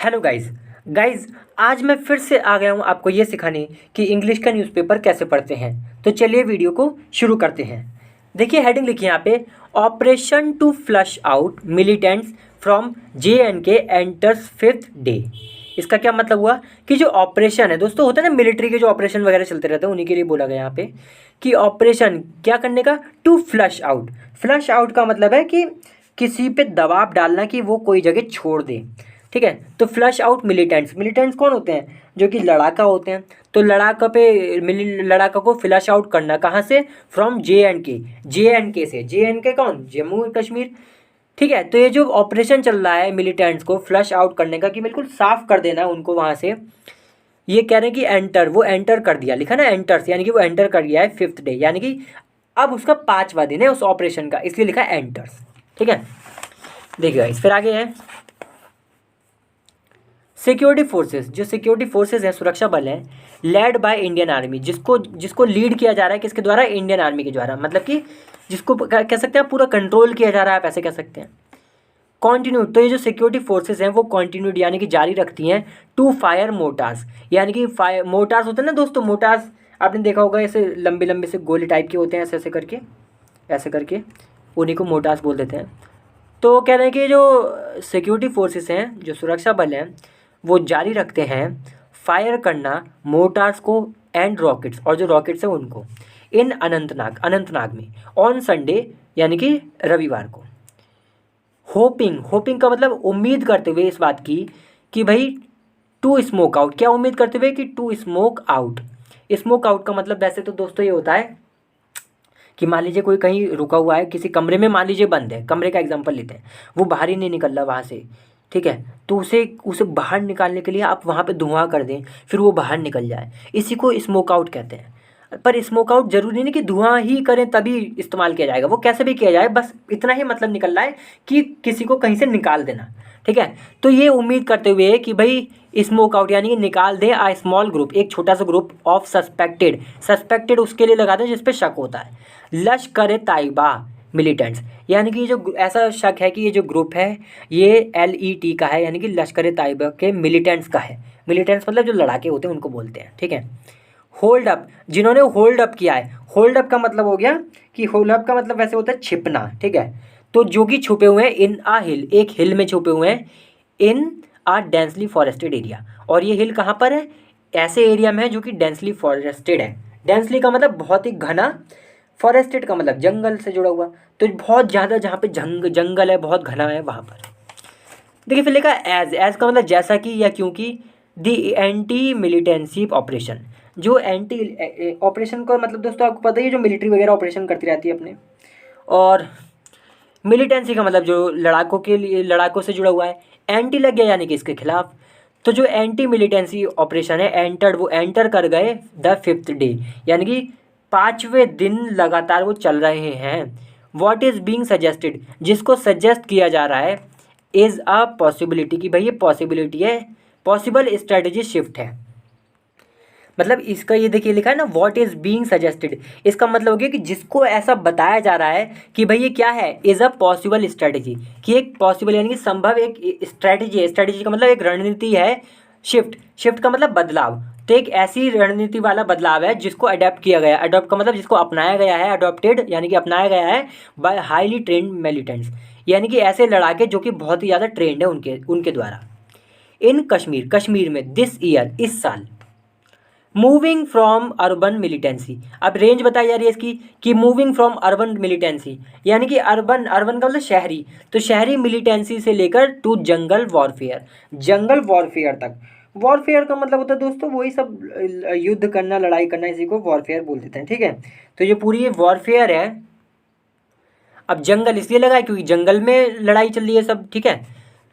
Hello guys guys आज मैं फिर से आ गया हूँ आपको ये सिखाने कि इंग्लिश का न्यूज़पेपर कैसे पढ़ते हैं। तो चलिए वीडियो को शुरू करते हैं। देखिए हेडिंग लिखिए यहाँ पे, operation to flush out militants from JNK enters fifth day. इसका क्या मतलब हुआ कि जो ऑपरेशन है दोस्तों, होता है ना मिलिट्री के जो ऑपरेशन वगैरह चलते रहते हैं, उन्हीं के लिए बोला गया यहाँ पे कि ऑपरेशन क्या करने का, to flush out. Flush out का मतलब है कि किसी पे दबाव डालना कि वो कोई जगह छोड़ दे। ठीक है, तो फ्लश आउट मिलिटेंट्स, मिलिटेंट्स कौन होते हैं, जो कि लड़ाका होते हैं। तो लड़ाका पे लड़ाका को फ्लश आउट करना कहाँ से, फ्रॉम JNK, JNK से। JNK कौन, जम्मू कश्मीर। ठीक है, तो ये जो ऑपरेशन चल रहा है मिलिटेंट्स को फ्लश आउट करने का, कि बिल्कुल साफ कर देना उनको वहाँ से, ये कह रहे हैं कि एंटर, वो एंटर कर दिया, लिखा ना एंटर्स, यानी कि वो एंटर कर गया है फिफ्थ डे, यानी कि अब उसका 5वां दिन है उस ऑपरेशन का, इसलिए लिखा है एंटर्स। ठीक है, देखिए इस फिर आगे है सिक्योरिटी फोर्सेस। जो सिक्योरिटी फोर्सेस हैं, सुरक्षा बल हैं, लेड बाय इंडियन आर्मी, जिसको जिसको लीड किया जा रहा है किसके द्वारा, इंडियन आर्मी के द्वारा, मतलब कि जिसको कह सकते हैं पूरा कंट्रोल किया जा रहा है, आप ऐसे कह सकते हैं। कॉन्टिन्यूड, तो ये जो सिक्योरिटी फोर्सेस हैं वो कॉन्टिन्यूड यानी कि जारी रखती हैं टू फायर मोटार्स, यानी कि फायर मोटार्स होते हैं ना दोस्तों, मोटार्स आपने देखा होगा, ऐसे लंबे लंबे से गोले टाइप के होते हैं, ऐसे ऐसे करके उन्हीं को मोटार्स बोल देते हैं। तो कह रहे हैं कि जो सिक्योरिटी फोर्सेस हैं, जो सुरक्षा बल हैं, वो जारी रखते हैं फायर करना मोटार्स को एंड रॉकेट्स, और जो रॉकेट्स हैं उनको, इन अनंतनाग में ऑन संडे, यानी कि रविवार को। होपिंग का मतलब उम्मीद करते हुए इस बात की कि भाई टू स्मोक आउट, क्या उम्मीद करते हुए कि to smoke out. Smoke out का मतलब वैसे तो दोस्तों ये होता है कि मान लीजिए कोई कहीं रुका हुआ है किसी कमरे में, मान लीजिए बंद है, कमरे का एग्जांपल लेते हैं, वो बाहर ही नहीं निकल रहा वहाँ से। ठीक है, तो उसे उसे बाहर निकालने के लिए आप वहाँ पे धुआं कर दें, फिर वो बाहर निकल जाए, इसी को स्मोक आउट कहते हैं। पर स्मोक आउट जरूरी नहीं कि धुआं ही करें तभी इस्तेमाल किया जाएगा, वो कैसे भी किया जाए, बस इतना ही मतलब निकल रहा है कि किसी को कहीं से निकाल देना। ठीक है, तो ये उम्मीद करते हुए कि भाई स्मोक आउट यानी कि निकाल दे आ स्मॉल ग्रुप, एक छोटा सा ग्रुप ऑफ सस्पेक्टेड उसके लिए लगाते हैं जिस पे शक होता है, लश्कर ताइबा मिलिटेंट्स, यानी कि जो ऐसा शक है कि ये जो ग्रुप है ये LET का है, यानी कि लश्कर ताइबा के मिलिटेंट्स का है। मिलिटेंट्स मतलब जो लड़ाके होते हैं उनको बोलते हैं। ठीक है, होल्ड अप, जिन्होंने होल्ड अप किया है, होल्ड अप का मतलब हो गया कि होल्ड अप का मतलब वैसे होता है छिपना। ठीक है, तो जो कि छुपे हुए हैं इन आ हिल, एक हिल में छुपे हुए हैं, इन आ डेंसली फॉरेस्टेड एरिया, और ये हिल कहाँ पर है, ऐसे एरिया में है जो कि डेंसली फॉरेस्टेड है। डेंसली का मतलब बहुत ही घना, फॉरेस्टेड का मतलब जंगल से जुड़ा हुआ, तो बहुत ज़्यादा जहाँ पे जंगल है, बहुत घना है वहाँ पर। देखिए फिर लिखा एज का मतलब जैसा कि या क्योंकि, द एंटी मिलिटेंसी ऑपरेशन, जो एंटी ऑपरेशन का मतलब दोस्तों आपको पता ही है, जो मिलिट्री वगैरह ऑपरेशन करती रहती है अपने, और मिलिटेंसी का मतलब जो लड़ाकों के लिए, लड़ाकों से जुड़ा हुआ है, एंटी लग गया यानी कि इसके खिलाफ। तो जो एंटी मिलिटेंसी ऑपरेशन है एंटर्ड, वो एंटर कर गए द फिफ्थ डे, यानी कि 5वें दिन लगातार वो चल रहे हैं। वॉट इज़ बीइंग सजेस्टेड, जिसको सजेस्ट किया जा रहा है, इज़ अ पॉसिबिलिटी, कि भाई ये पॉसिबिलिटी है, पॉसिबल स्ट्रेटजी शिफ्ट है। मतलब इसका ये देखिए लिखा है ना, व्हाट इज़ बीइंग सजेस्टेड, इसका मतलब हो गया कि जिसको ऐसा बताया जा रहा है कि भाई ये क्या है, इज़ अ पॉसिबल स्ट्रेटजी, कि एक पॉसिबल यानी कि संभव एक स्ट्रेटजी है, स्ट्रेटजी का मतलब एक रणनीति है, शिफ्ट का मतलब बदलाव, तो एक ऐसी रणनीति वाला बदलाव है जिसको अडेप्ट किया गया, अडॉप्ट का मतलब जिसको अपनाया गया है, अडॉप्टेड यानी कि अपनाया गया है बाय हाईली ट्रेंड मिलिटेंट्स, यानी कि ऐसे लड़ाके जो कि बहुत ही ज़्यादा ट्रेंड है उनके द्वारा। इन कश्मीर में दिस ईयर, इस साल, मूविंग फ्रॉम अर्बन मिलिटेंसी, अब रेंज बताई जा रही है इसकी कि मूविंग फ्रॉम अर्बन मिलिटेंसी, यानी कि अर्बन का मतलब शहरी, तो शहरी मिलिटेंसी से लेकर टू जंगल वॉरफेयर तक। वॉरफेयर का मतलब होता है दोस्तों वही सब युद्ध करना, लड़ाई करना, इसी को वॉरफेयर बोल देते हैं। ठीक है, तो ये पूरी ये वॉरफेयर है। अब जंगल इसलिए लगा है क्योंकि जंगल में लड़ाई चल रही है सब। ठीक है,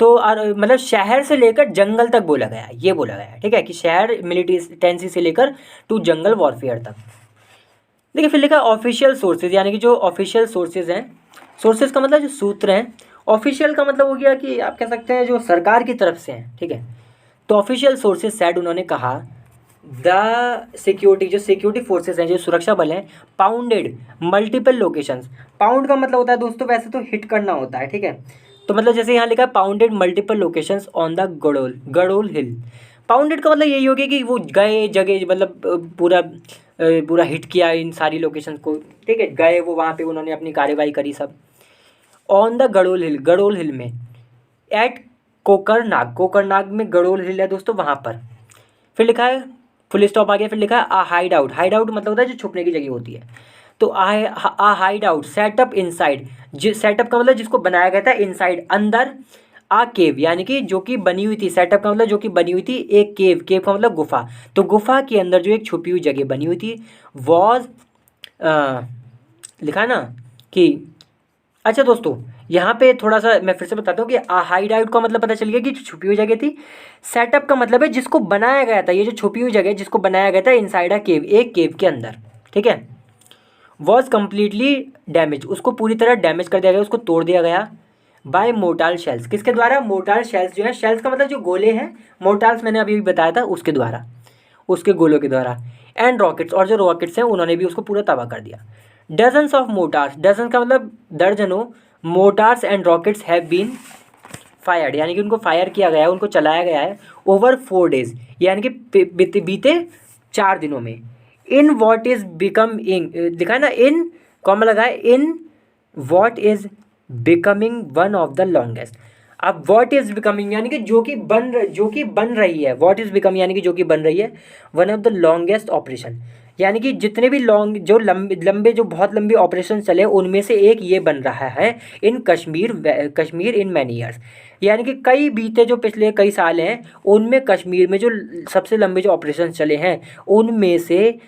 तो मतलब शहर से लेकर जंगल तक बोला गया है, ये बोला गया है। ठीक है, कि शहर मिलिटेंसी से लेकर टू जंगल वॉरफेयर तक। देखिए फिर लिखा ऑफिशियल सोर्सेज, यानी कि जो ऑफिशियल सोर्सेज हैं, सोर्सेज का मतलब जो सूत्र हैं, ऑफिशियल का मतलब हो गया कि आप कह सकते हैं जो सरकार की तरफ से हैं। ठीक है, तो ऑफिशियल सोर्सेज सेड, उन्होंने कहा द सिक्योरिटी, जो सिक्योरिटी फोर्सेज हैं, जो सुरक्षा बल हैं, पाउंडेड मल्टीपल लोकेशंस। पाउंड का मतलब होता है दोस्तों वैसे तो हिट करना होता है। ठीक है, तो मतलब जैसे यहाँ लिखा है pounded multiple locations on the Gadol hill. Pounded का मतलब यही हो गया कि वो गए जगह, मतलब पूरा हिट किया इन सारी लोकेशंस को, ठीक है, गए वो वहाँ पे उन्होंने अपनी कार्रवाई करी सब। ऑन द गडोल हिल में, एट कोकरनाग में गडोल हिल है दोस्तों, वहाँ पर। फिर लिखा है फुल स्टॉप आ गया, फिर लिखा है आ हाइड आउट। हाइड आउट मतलब होता है जो छुपने की जगह होती है। तो a hideout setup inside, setup का मतलब जिसको बनाया गया था, इनसाइड अंदर, आ केव यानी कि जो कि बनी हुई थी, सेटअप का मतलब जो कि बनी हुई थी एक केव, केव का मतलब गुफा। तो गुफा के अंदर जो एक छुपी हुई जगह बनी हुई थी वॉज, लिखा ना कि, अच्छा दोस्तों यहाँ पे थोड़ा सा मैं फिर से बताता हूँ कि हाइड आउट का मतलब पता चल गया कि जो छुपी हुई जगह थी। सेटअप का मतलब है जिसको बनाया गया था, ये जो छुपी हुई जगह जिसको बनाया गया था इनसाइड अ केव, एक केव के अंदर, ठीक है। वॉज कम्प्लीटली डैमेज, उसको पूरी तरह डैमेज कर दिया गया, उसको तोड़ दिया गया बाय मोर्टाल शेल्स। किसके द्वारा? मोर्टाल शेल्स जो है, शेल्स का मतलब जो गोले हैं, मोर्टाल्स मैंने अभी भी बताया था उसके द्वारा, उसके गोलों के द्वारा। एंड रॉकेट्स, और जो रॉकेट्स हैं उन्होंने भी उसको पूरा तबाह कर दिया। डजन्स ऑफ मोर्टार्स, डजन का मतलब दर्जनों, mortars and rockets have been fired, यानी कि उनको फायर किया गया है, उनको चलाया गया है ओवर 4 days, यानी कि बीते 4 दिनों में। इन वॉट इज बिकमिंग, दिखा है ना, इन कॉमा लगा है, in what is becoming one of the longest. अब वॉट इज बिकमिंग यानी कि जो कि बन रही है, वॉट इज बिकमिंग यानी कि जो कि बन रही है, one of the longest operation, यानी कि जितने भी जो लंबे जो बहुत लंबे ऑपरेशन चले उनमें से एक ये बन रहा है इन कश्मीर इन मैनी ईयर्स, यानी कि बीते जो पिछले कई साल हैं उनमें कश्मीर में जो सबसे लंबे जो ऑपरेशन चले हैं उनमें से,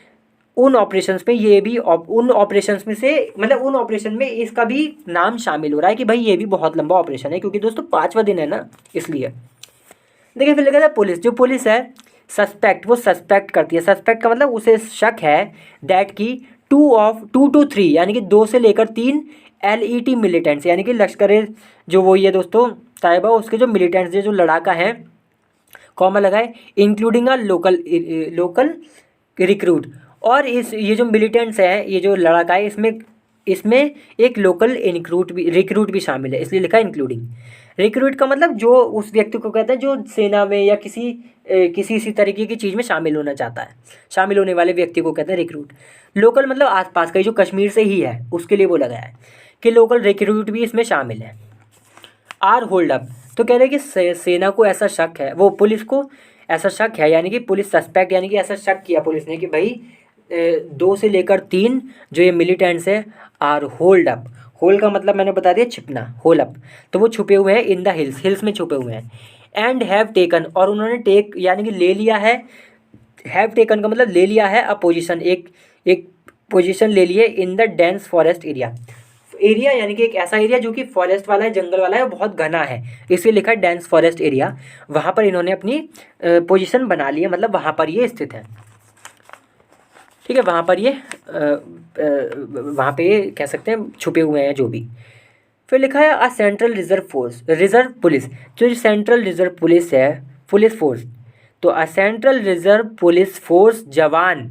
उन ऑपरेशंस में ये भी उन ऑपरेशंस में से, मतलब उन ऑपरेशन में इसका भी नाम शामिल हो रहा है कि भाई ये भी बहुत लंबा ऑपरेशन है, क्योंकि दोस्तों 5वां दिन है ना, इसलिए। देखिए फिर लिखा था पुलिस, जो पुलिस है सस्पेक्ट, वो सस्पेक्ट करती है, सस्पेक्ट का मतलब उसे शक है, दैट की 2 to 3 यानी कि 2 से लेकर 3 LET मिलिटेंट्स, यानी कि लश्कर जो वही है दोस्तों ताइबा, उसके जो मिलिटेंट्स जो लड़ाका हैं, कॉमा लगाए, इंक्लूडिंग अ लोकल रिक्रूट, और ये जो मिलिटेंट्स है, ये जो लड़ाका है, इसमें एक लोकल रिक्रूट भी शामिल है, इसलिए लिखा है इंक्लूडिंग। रिक्रूट का मतलब जो उस व्यक्ति को कहते हैं जो सेना में या किसी इसी तरीके की चीज़ में शामिल होना चाहता है, शामिल होने वाले व्यक्ति को कहते हैं रिक्रूट। लोकल मतलब आसपास का, जो कश्मीर से ही है उसके लिए वो लगाया है कि लोकल रिक्रूट भी इसमें शामिल है। आर होल्ड अप, तो कह रहे हैं कि सेना को ऐसा शक है, वो पुलिस को ऐसा शक है, यानी कि पुलिस सस्पेक्ट, यानी कि ऐसा शक किया पुलिस ने कि भाई 2 से लेकर 3 जो ये मिलिटेंट्स हैं आर होल्ड अप। होल्ड का मतलब मैंने बता दिया छिपना, होल अप, तो वो छुपे हुए हैं इन द हिल्स में छुपे हुए हैं। एंड हैव टेकन, और उन्होंने टेक यानी कि ले लिया है, हैव टेकन का मतलब ले लिया है, अ पोजीशन, एक पोजीशन ले लिए in the dense forest area, यानी कि एक ऐसा एरिया जो कि फॉरेस्ट वाला है, जंगल वाला है, बहुत घना है, इसलिए लिखा है डेंस फॉरेस्ट एरिया। वहाँ पर इन्होंने अपनी पोजीशन बना ली है, मतलब वहाँ पर ये स्थित है, ठीक है, वहाँ पर ये वहाँ पे कह सकते हैं छुपे हुए हैं जो भी। फिर लिखा है अ सेंट्रल रिजर्व पुलिस, जो सेंट्रल रिजर्व पुलिस है, पुलिस फोर्स, तो a central reserve police force जवान,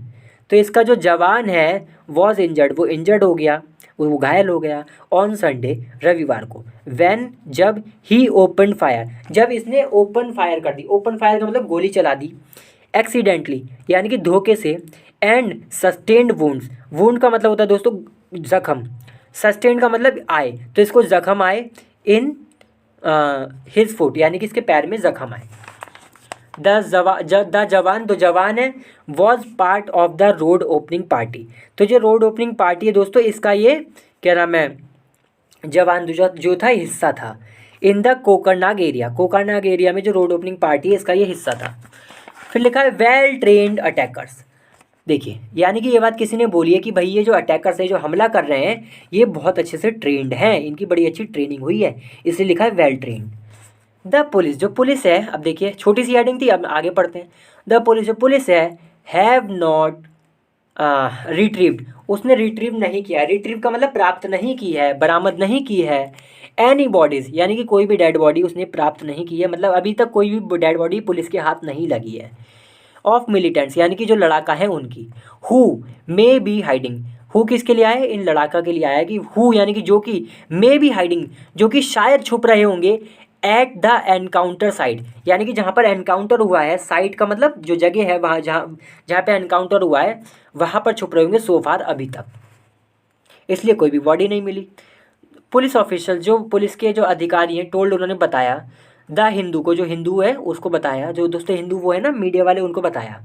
तो इसका जो जवान है वॉज इंजर्ड, वो इंजर्ड हो गया, वो घायल हो गया, ऑन संडे, रविवार को, व्हेन, जब, ही ओपन फायर, जब इसने ओपन फायर कर दी, ओपन फायर का मतलब गोली चला दी, एक्सीडेंटली यानी कि धोखे से, एंड सस्टेन्ड वुंड्स, वुंड का मतलब होता है दोस्तों जख्म, सस्टेन्ड का मतलब आए, तो इसको जख्म आए इन हिज फुट, यानी कि इसके पैर में जख्म आए। द जवान, तो जवान है, was part of the road opening party, तो जो रोड ओपनिंग पार्टी है दोस्तों इसका ये क्या नाम है, जवान जो था हिस्सा था, इन द कोकरनाग एरिया में जो रोड ओपनिंग पार्टी है इसका ये हिस्सा था। फिर लिखा है वेल ट्रेन्ड अटैकर्स, देखिए यानी कि ये बात किसी ने बोली है कि भाई ये जो अटैकर्स है जो हमला कर रहे हैं ये बहुत अच्छे से ट्रेंड हैं, इनकी बड़ी अच्छी ट्रेनिंग हुई है, इसलिए लिखा है वेल ट्रेन्ड। द पुलिस, जो पुलिस है, अब देखिए छोटी सी हेडिंग थी, अब आगे पढ़ते हैं। द पुलिस, जो पुलिस है, हैव नॉट रिट्रीव्ड, उसने रिट्रीव नहीं किया, रिट्रीव का मतलब प्राप्त नहीं की है, बरामद नहीं की है, एनी बॉडीज़ यानी कि कोई भी डेड बॉडी उसने प्राप्त नहीं की है, मतलब अभी तक कोई भी डेड बॉडी पुलिस के हाथ नहीं लगी है, ऑफ मिलिटेंट्स यानी कि जो लड़ाका है उनकी, who may be hiding, who किसके लिए आया है, इन लड़ाका के लिए आया है कि हु यानी कि जो कि मे बी हाइडिंग, जो कि शायद छुप रहे होंगे एट द एनकाउंटर साइट, यानी कि जहाँ पर एनकाउंटर हुआ है, साइट का मतलब जो जगह है वहाँ जहाँ जहाँ पे एनकाउंटर हुआ है वहाँ पर छुप रहे होंगे सो फार अभी तक, इसलिए कोई भी बॉडी नहीं मिली। पुलिस ऑफिशियल, जो पुलिस के जो अधिकारी हैं, टोल्ड, उन्होंने बताया द हिंदू को, जो हिंदू है उसको बताया, जो दोस्तों हिंदू वो है ना मीडिया वाले, उनको बताया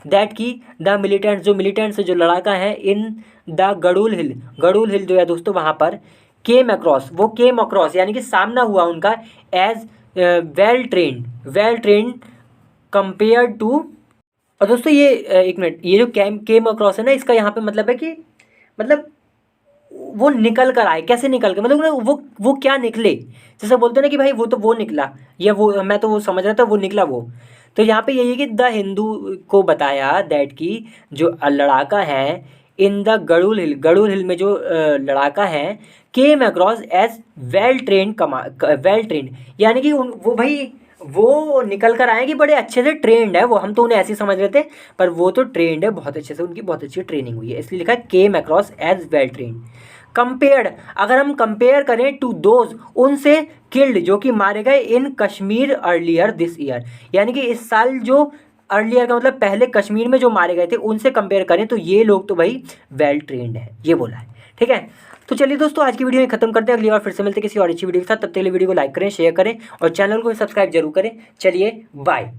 दैट कि द मिलिटेंट्स, जो मिलिटेंट्स जो लड़ाका है इन द गडुल हिल, गडुल हिल जो है दोस्तों वहाँ पर केम अक्रॉस, वो केम अक्रॉस यानी कि सामना हुआ उनका as well trained compare to. और दोस्तों ये एक मिनट, ये जो केम अक्रॉस है ना, इसका यहाँ पे मतलब है कि मतलब वो निकल कर आए, कैसे निकल कर, मतलब वो क्या निकले, जैसे बोलते हैं ना कि भाई वो तो वो निकला, या वो मैं तो वो समझ रहा था वो निकला वो। तो यहाँ पे यही है कि द हिंदू को बताया दैट की जो लड़ाका है इन द गड़ुल हिल में जो लड़ाका है came across as well trained, यानी कि वो भाई वो निकल कर आए कि बड़े अच्छे से ट्रेंड है वो, हम तो उन्हें ऐसे ही समझ रहे थे, पर वो तो ट्रेंड है बहुत अच्छे से, उनकी बहुत अच्छी ट्रेनिंग हुई है, इसलिए लिखा है came across as well trained. Compared, अगर हम कंपेयर करें टू दोज, उनसे किल्ड, जो कि मारे गए इन कश्मीर अर्लियर दिस ईयर, यानी कि इस साल जो अर्लियर का मतलब पहले कश्मीर में जो मारे गए थे उनसे कंपेयर करें तो ये लोग तो भाई वेल ट्रेंड है, ये बोला है। ठीक है, तो चलिए दोस्तों आज की वीडियो में खत्म करते हैं, अगली बार फिर से मिलते हैं किसी और अच्छी वीडियो के साथ, तब तक के लिए वीडियो को लाइक करें, शेयर करें और चैनल को सब्सक्राइब जरूर करें। चलिए बाय।